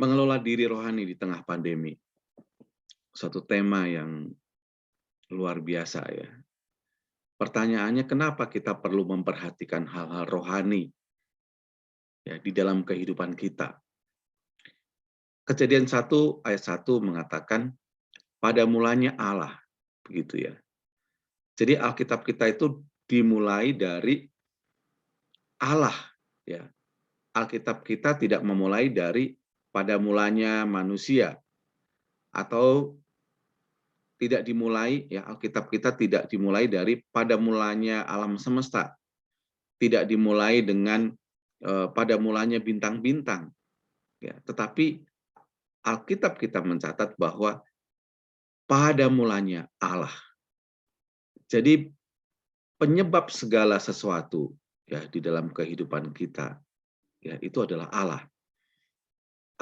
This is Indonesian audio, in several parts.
Mengelola diri rohani di tengah pandemi, suatu tema yang luar biasa ya. Pertanyaannya, kenapa kita perlu memperhatikan hal-hal rohani ya di dalam kehidupan kita? Kejadian 1 ayat 1 mengatakan, pada mulanya Allah, begitu ya. Jadi Alkitab kita itu dimulai dari Allah ya. Alkitab kita tidak memulai dari pada mulanya manusia, atau tidak dimulai ya, Alkitab kita tidak dimulai dari pada mulanya alam semesta, tidak dimulai dengan pada mulanya bintang-bintang ya, tetapi Alkitab kita mencatat bahwa pada mulanya Allah. Jadi penyebab segala sesuatu ya di dalam kehidupan kita ya, itu adalah Allah.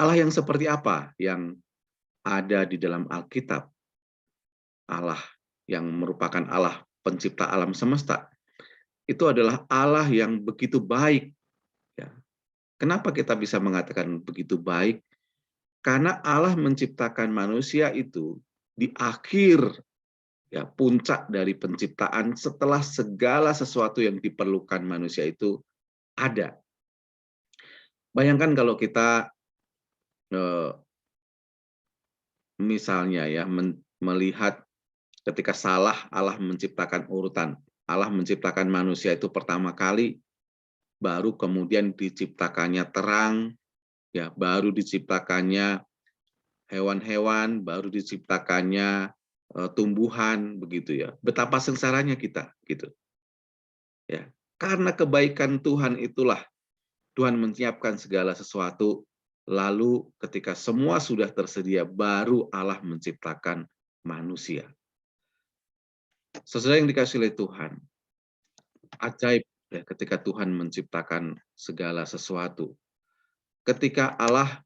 Allah yang seperti apa yang ada di dalam Alkitab? Allah yang merupakan Allah pencipta alam semesta, itu adalah Allah yang begitu baik. Ya. Kenapa kita bisa mengatakan begitu baik? Karena Allah menciptakan manusia itu di akhir ya, puncak dari penciptaan, setelah segala sesuatu yang diperlukan manusia itu ada. Bayangkan kalau kita misalnya ya melihat ketika Allah menciptakan urutan. Allah menciptakan manusia itu pertama kali, baru kemudian diciptakannya terang, ya, baru diciptakannya hewan-hewan, baru diciptakannya tumbuhan, begitu ya. Betapa sengsaranya kita, gitu. Ya, karena kebaikan Tuhan itulah Tuhan menyiapkan segala sesuatu. Lalu ketika semua sudah tersedia, baru Allah menciptakan manusia. Saudara yang dikasihi oleh Tuhan, ajaib ya ketika Tuhan menciptakan segala sesuatu. Ketika Allah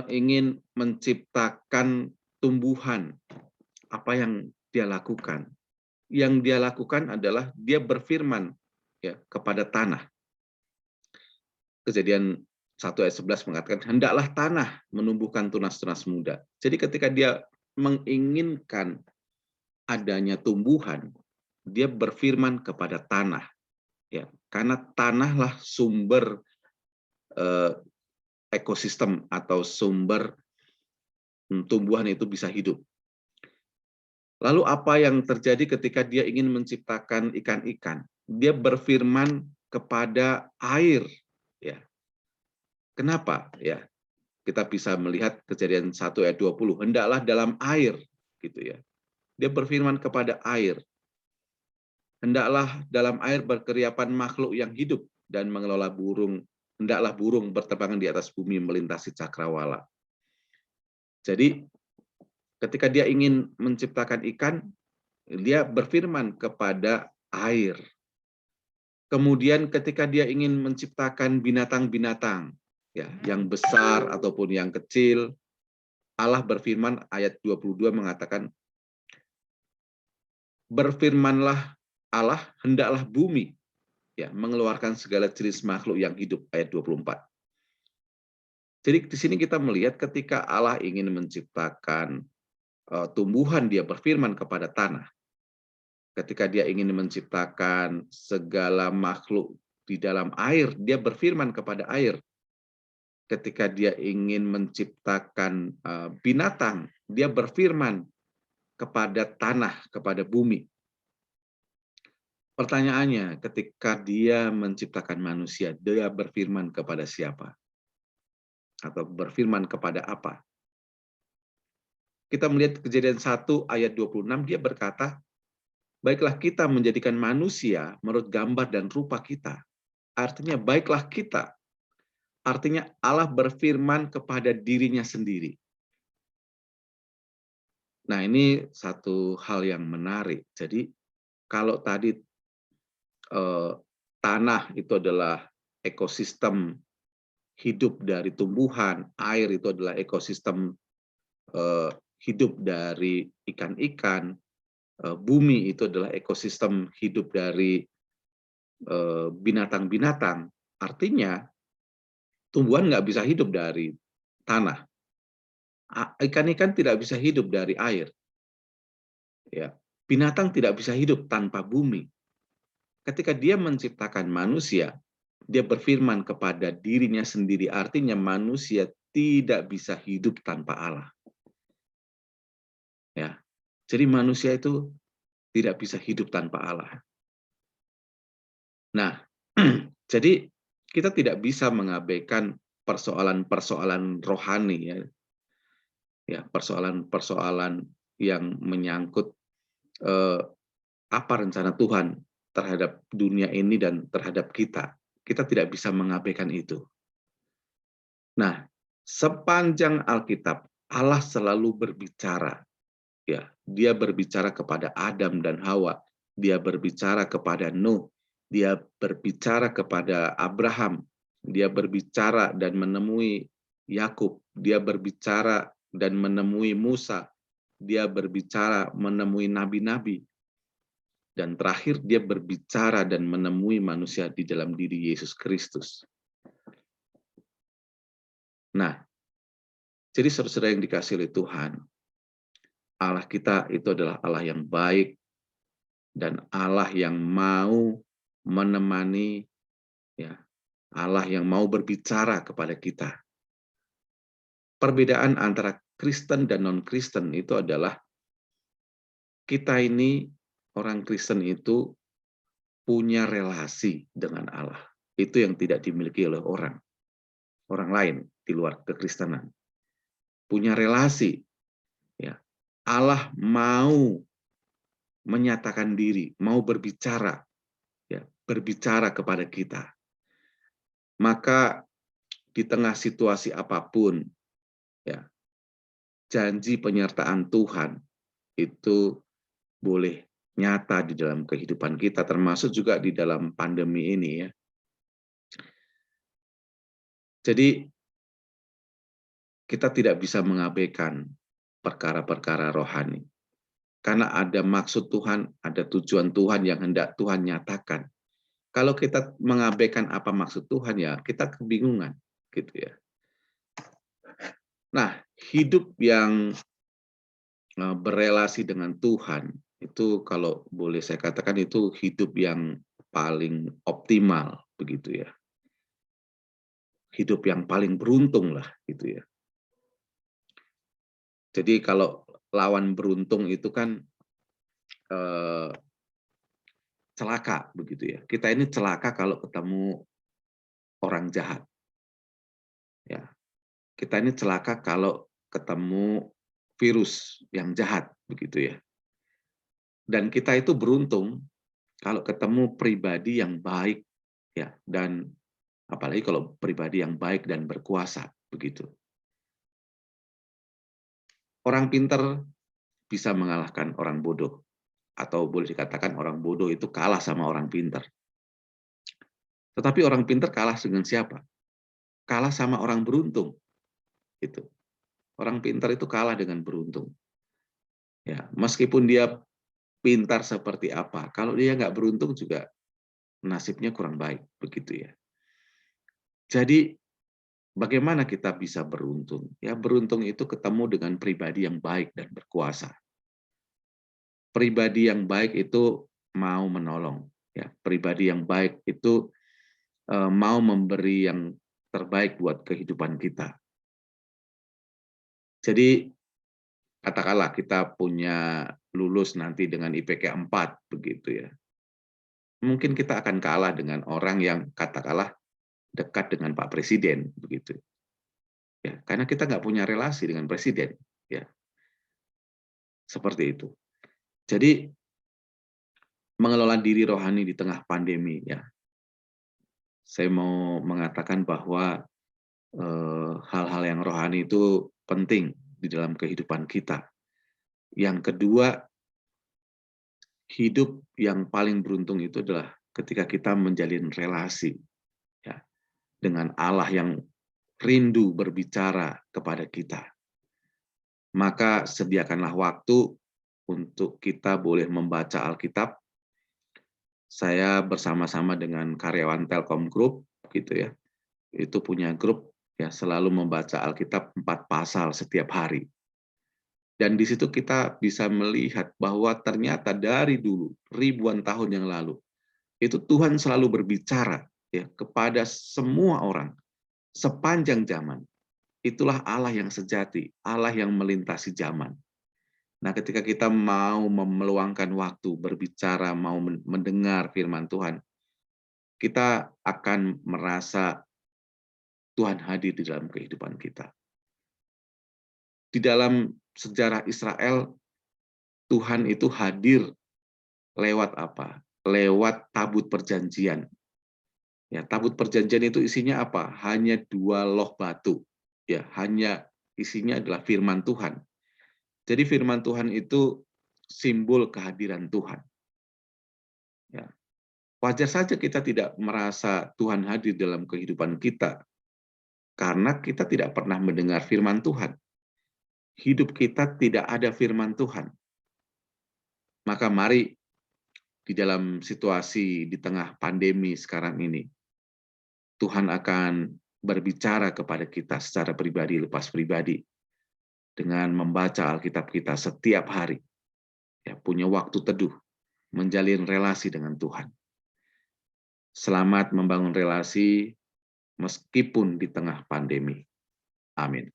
ingin menciptakan tumbuhan, apa yang Dia lakukan? Yang Dia lakukan adalah Dia berfirman ya kepada tanah. Kejadian 1 ayat 11 mengatakan, hendaklah tanah menumbuhkan tunas-tunas muda. Jadi ketika Dia menginginkan adanya tumbuhan, Dia berfirman kepada tanah. Ya, karena tanahlah sumber ekosistem atau sumber tumbuhan itu bisa hidup. Lalu apa yang terjadi ketika Dia ingin menciptakan ikan-ikan? Dia berfirman kepada air. Ya. Kenapa? Ya, kita bisa melihat Kejadian 1 ayat 20. Hendaklah dalam air, gitu ya. Dia berfirman kepada air. Hendaklah dalam air berkeriapan makhluk yang hidup dan mengelola burung. Hendaklah burung berterbangan di atas bumi melintasi cakrawala. Jadi ketika Dia ingin menciptakan ikan, Dia berfirman kepada air. Kemudian ketika Dia ingin menciptakan binatang-binatang ya, yang besar ataupun yang kecil, Allah berfirman, ayat 22 mengatakan, berfirmanlah Allah, hendaklah bumi ya mengeluarkan segala jenis makhluk yang hidup, ayat 24. Jadi di sini kita melihat ketika Allah ingin menciptakan tumbuhan, Dia berfirman kepada tanah. Ketika Dia ingin menciptakan segala makhluk di dalam air, Dia berfirman kepada air. Ketika Dia ingin menciptakan binatang, Dia berfirman kepada tanah, kepada bumi. Pertanyaannya, ketika Dia menciptakan manusia, Dia berfirman kepada siapa? Atau berfirman kepada apa? Kita melihat Kejadian 1 ayat 26, Dia berkata, baiklah kita menjadikan manusia menurut gambar dan rupa kita. Artinya baiklah kita. Artinya Allah berfirman kepada dirinya sendiri. Nah, ini satu hal yang menarik. Jadi kalau tadi tanah itu adalah ekosistem hidup dari tumbuhan, air itu adalah ekosistem hidup dari ikan-ikan, bumi itu adalah ekosistem hidup dari binatang-binatang. Artinya tumbuhan nggak bisa hidup dari tanah. Ikan-ikan tidak bisa hidup dari air. Ya. Binatang tidak bisa hidup tanpa bumi. Ketika dia menciptakan manusia, dia berfirman kepada dirinya sendiri, artinya manusia tidak bisa hidup tanpa Allah. Ya. Jadi manusia itu tidak bisa hidup tanpa Allah. Nah, jadi kita tidak bisa mengabaikan persoalan-persoalan rohani, ya, persoalan-persoalan yang menyangkut apa rencana Tuhan terhadap dunia ini dan terhadap kita. Kita tidak bisa mengabaikan itu. Nah, sepanjang Alkitab, Allah selalu berbicara. Ya, dia berbicara kepada Adam dan Hawa. Dia berbicara kepada Nuh. Dia berbicara kepada Abraham. Dia berbicara dan menemui Yakub. Dia berbicara dan menemui Musa. Dia berbicara menemui nabi-nabi. Dan terakhir dia berbicara dan menemui manusia di dalam diri Yesus Kristus. Nah, jadi saudara-saudara yang dikasihi oleh Tuhan, Allah kita itu adalah Allah yang baik dan Allah yang mau menemani, ya, Allah yang mau berbicara kepada kita. Perbedaan antara Kristen dan non-Kristen itu adalah kita ini, orang Kristen itu punya relasi dengan Allah. Itu yang tidak dimiliki oleh orang lain di luar kekristenan. Punya relasi, ya. Allah mau menyatakan diri, mau berbicara, ya, berbicara kepada kita. Maka di tengah situasi apapun, ya, janji penyertaan Tuhan itu boleh nyata di dalam kehidupan kita, termasuk juga di dalam pandemi ini, ya. Jadi kita tidak bisa mengabaikan perkara-perkara rohani. Karena ada maksud Tuhan, ada tujuan Tuhan yang hendak Tuhan nyatakan. Kalau kita mengabaikan apa maksud Tuhan, ya kita kebingungan, gitu ya. Nah, hidup yang berelasi dengan Tuhan, itu kalau boleh saya katakan itu hidup yang paling optimal, begitu ya. Hidup yang paling beruntung lah, gitu ya. Jadi kalau lawan beruntung itu kan celaka, begitu ya. Kita ini celaka kalau ketemu orang jahat. Ya, kita ini celaka kalau ketemu virus yang jahat, begitu ya. Dan kita itu beruntung kalau ketemu pribadi yang baik, ya, dan apalagi kalau pribadi yang baik dan berkuasa, begitu. Orang pintar bisa mengalahkan orang bodoh, atau boleh dikatakan orang bodoh itu kalah sama orang pintar. Tetapi orang pintar kalah dengan siapa? Kalah sama orang beruntung. Gitu. Orang pintar itu kalah dengan beruntung. Ya, meskipun dia pintar seperti apa, kalau dia nggak beruntung juga nasibnya kurang baik, begitu ya. Jadi bagaimana kita bisa beruntung? Ya, beruntung itu ketemu dengan pribadi yang baik dan berkuasa. Pribadi yang baik itu mau menolong. Ya, pribadi yang baik itu mau memberi yang terbaik buat kehidupan kita. Jadi katakanlah kita punya lulus nanti dengan IPK 4, begitu ya. Mungkin kita akan kalah dengan orang yang katakanlah dekat dengan Pak Presiden, begitu. Ya, karena kita nggak punya relasi dengan Presiden, ya. Seperti itu. Jadi mengelola diri rohani di tengah pandemi, ya. Saya mau mengatakan bahwa hal-hal yang rohani itu penting di dalam kehidupan kita. Yang kedua, hidup yang paling beruntung itu adalah ketika kita menjalin relasi, ya, dengan Allah yang rindu berbicara kepada kita. Maka sediakanlah waktu untuk kita boleh membaca Alkitab. Saya bersama-sama dengan karyawan Telkom Group, gitu ya, itu punya grup ya selalu membaca Alkitab 4 pasal setiap hari. Dan di situ kita bisa melihat bahwa ternyata dari dulu, ribuan tahun yang lalu, itu Tuhan selalu berbicara ya kepada semua orang sepanjang zaman. Itulah Allah yang sejati, Allah yang melintasi zaman. Nah, ketika kita mau meluangkan waktu berbicara, mau mendengar firman Tuhan, kita akan merasa Tuhan hadir di dalam kehidupan kita. Di dalam sejarah Israel, Tuhan itu hadir lewat apa? Lewat tabut perjanjian. Ya, tabut perjanjian itu isinya apa? Hanya 2 loh batu. Ya, hanya isinya adalah firman Tuhan. Jadi firman Tuhan itu simbol kehadiran Tuhan. Ya. Wajar saja kita tidak merasa Tuhan hadir dalam kehidupan kita, karena kita tidak pernah mendengar firman Tuhan. Hidup kita tidak ada firman Tuhan. Maka mari di dalam situasi di tengah pandemi sekarang ini, Tuhan akan berbicara kepada kita secara pribadi lepas pribadi dengan membaca Alkitab kita setiap hari. Ya, punya waktu teduh, menjalin relasi dengan Tuhan. Selamat membangun relasi meskipun di tengah pandemi. Amin.